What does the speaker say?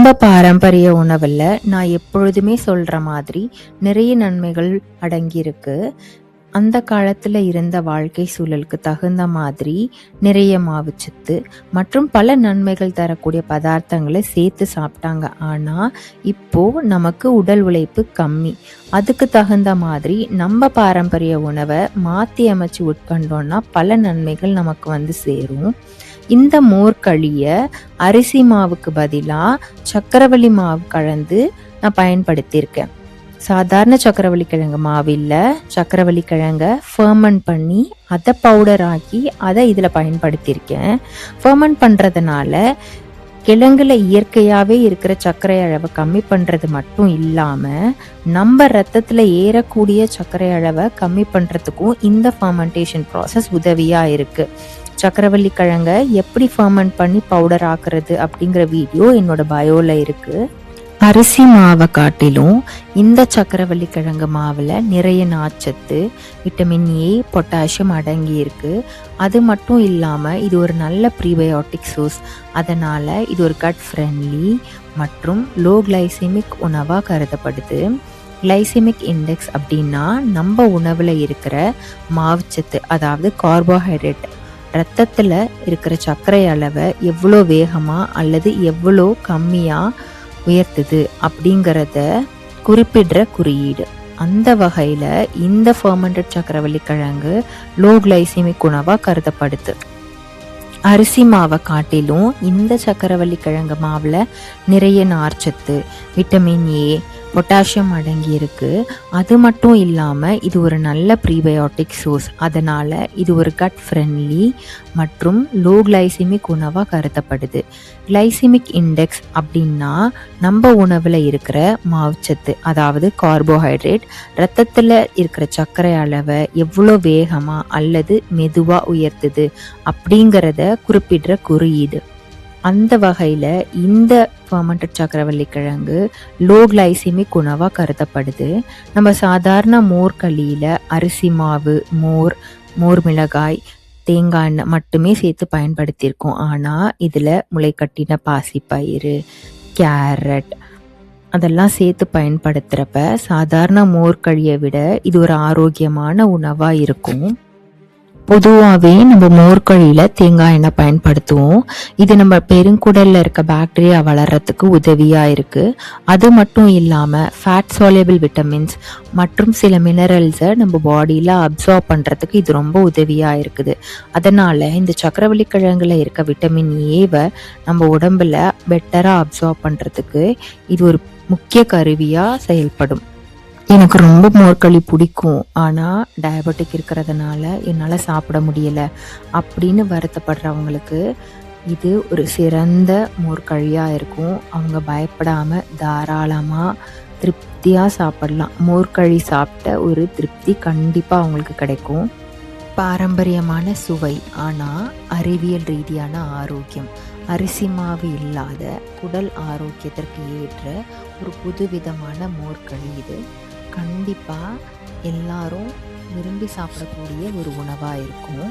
நம்ம பாரம்பரிய உணவுல நான் எப்பொழுதுமே சொல்ற மாதிரி நிறைய நன்மைகள் அடங்கியிருக்கு. அந்த காலத்துல இருந்த வாழ்க்கை சூழலுக்கு தகுந்த மாதிரி நிறைய மாவுச்சத்து மற்றும் பல நன்மைகள் தரக்கூடிய பதார்த்தங்களை சேர்த்து சாப்பிட்டாங்க. ஆனா இப்போ நமக்கு உடல் உழைப்பு கம்மி. அதுக்கு தகுந்த மாதிரி நம்ம பாரம்பரிய உணவை மாத்தி அமைச்சு உட்கொண்டோம்னா பல நன்மைகள் நமக்கு வந்து சேரும். இந்த மோர்களிய அரிசி மாவுக்கு பதிலா சக்கரவள்ளி மாவு கலந்து நான் பயன்படுத்தியிருக்கேன். சாதாரண சக்கரவள்ளி கிழங்கு மாவு இல்லை, சக்கரவள்ளி கிழங்க ஃபர்மெண்ட் பண்ணி அதை பவுடர் ஆக்கி அதை இதில் பயன்படுத்தியிருக்கேன். ஃபர்மெண்ட் பண்ணுறதுனால கிழங்குல இயற்கையாகவே இருக்கிற சர்க்கரை அளவை கம்மி பண்ணுறது மட்டும் இல்லாமல் நம்ம ரத்தத்தில் ஏறக்கூடிய சர்க்கரை அளவை கம்மி பண்ணுறதுக்கும் இந்த ஃபர்மெண்டேஷன் ப்ராசஸ் உதவியாக இருக்குது. சக்கரவள்ளி கிழங்க எப்படி ஃபர்மெண்ட் பண்ணி பவுடர் ஆக்குறது அப்படிங்கிற வீடியோ என்னோட பயோல இருக்கு. அரிசி மாவை காட்டிலும் இந்த சக்கரவள்ளி கிழங்கு மாவில் நிறைய நார்ச்சத்து, விட்டமின் ஏ, பொட்டாசியம் அடங்கி இருக்கு. அது மட்டும் இல்லாமல் இது ஒரு நல்ல ப்ரீபயோட்டிக் சோர்ஸ். அதனால இது ஒரு கட் ஃப்ரெண்ட்லி மற்றும் லோ கிளைசிமிக் உணவாக கருதப்படுது. கிளைசிமிக் இண்டெக்ஸ் அப்படின்னா நம்ம உணவில் இருக்கிற மாவுச்சத்து, அதாவது கார்போஹைட்ரேட், ரத்தத்தில் இருக்கிற சர்க்கரை அளவை எவ்வளோ வேகமாக அல்லது எவ்வளோ கம்மியாக உயர்த்துது அப்படிங்கிறத குறிப்பிடுற குறியீடு. அந்த வகையில் இந்த ஃபர்மெண்டட் சக்கரவள்ளி கிழங்கு லோ கிளைசிமிக் உணவாக கருதப்படுது. அரிசி மாவை காட்டிலும் இந்த சக்கரவள்ளி கிழங்கு மாவில் நிறைய நார்ச்சத்து, விட்டமின் ஏ, பொட்டாசியம் அடங்கி இருக்கு. அது மட்டும் இல்லாமல் இது ஒரு நல்ல ப்ரீபயோட்டிக் சோர்ஸ். அதனால இது ஒரு கட் ஃப்ரெண்ட்லி மற்றும் லோ கிளைசிமிக் உணவாக கருதப்படுது. கிளைசிமிக் இண்டெக்ஸ் அப்படின்னா நம்ம உணவில் இருக்கிற மாவுச்சத்து, அதாவது கார்போஹைட்ரேட், ரத்தத்தில் இருக்கிற சர்க்கரை அளவை எவ்வளோ வேகமாக அல்லது மெதுவாக உயர்த்துது அப்படிங்கிறத குறிப்பிடுற குறியீடு. அந்த வகையில் இந்த ஃபர்மெண்டட் சக்கரவள்ளி கிழங்கு லோ கிளைசிமிக் உணவாக கருதப்படுது. நம்ம சாதாரண மோர்களியில் அரிசி மாவு, மோர் மிளகாய், தேங்காய் எண்ணெய் மட்டுமே சேர்த்து பயன்படுத்தியிருக்கோம். ஆனால் இதில் முளைக்கட்டின பாசிப்பயிறு, கேரட் அதெல்லாம் சேர்த்து பயன்படுத்துகிறப்ப சாதாரண மோர்களியை விட இது ஒரு ஆரோக்கியமான உணவாக இருக்கும். பொதுவாகவே நம்ம மோர்களியில் தேங்காய் எண்ணெய் பயன்படுத்துவோம். இது நம்ம பெருங்குடலில் இருக்க பாக்டீரியா வளர்கிறதுக்கு உதவியாக இருக்குது. அது மட்டும் இல்லாமல் ஃபேட் சால்யூபிள் விட்டமின்ஸ் மற்றும் சில மினரல்ஸை நம்ம பாடியில் அப்சார்ப் பண்ணுறதுக்கு இது ரொம்ப உதவியாக இருக்குது. அதனால் இந்த சக்கரவள்ளி கிழங்குல இருக்க விட்டமின் ஏவை நம்ம உடம்புல பெட்டராக அப்சார்ப் பண்ணுறதுக்கு இது ஒரு முக்கிய கருவியாக செயல்படும். எனக்கு ரொம்ப மோர்களி பிடிக்கும், ஆனால் டயபெட்டிக் இருக்கிறதுனால என்னால் சாப்பிட முடியலை அப்படின்னு வருத்தப்படுறவங்களுக்கு இது ஒரு சிறந்த மோர்களியாக இருக்கும். அவங்க பயப்படாமல் தாராளமாக திருப்தியாக சாப்பிடலாம். மோர்களி சாப்பிட்ட ஒரு திருப்தி கண்டிப்பாக அவங்களுக்கு கிடைக்கும். பாரம்பரியமான சுவை, ஆனால் அறிவியல் ரீதியான ஆரோக்கியம். அரிசி மாவு இல்லாத குடல் ஆரோக்கியத்திற்கு ஏற்ற ஒரு புதுவிதமான மோர்களி இது. கண்டிப்பாக எல்லாரும் விரும்பி சாப்பிடக்கூடிய ஒரு உணவாக இருக்கும்.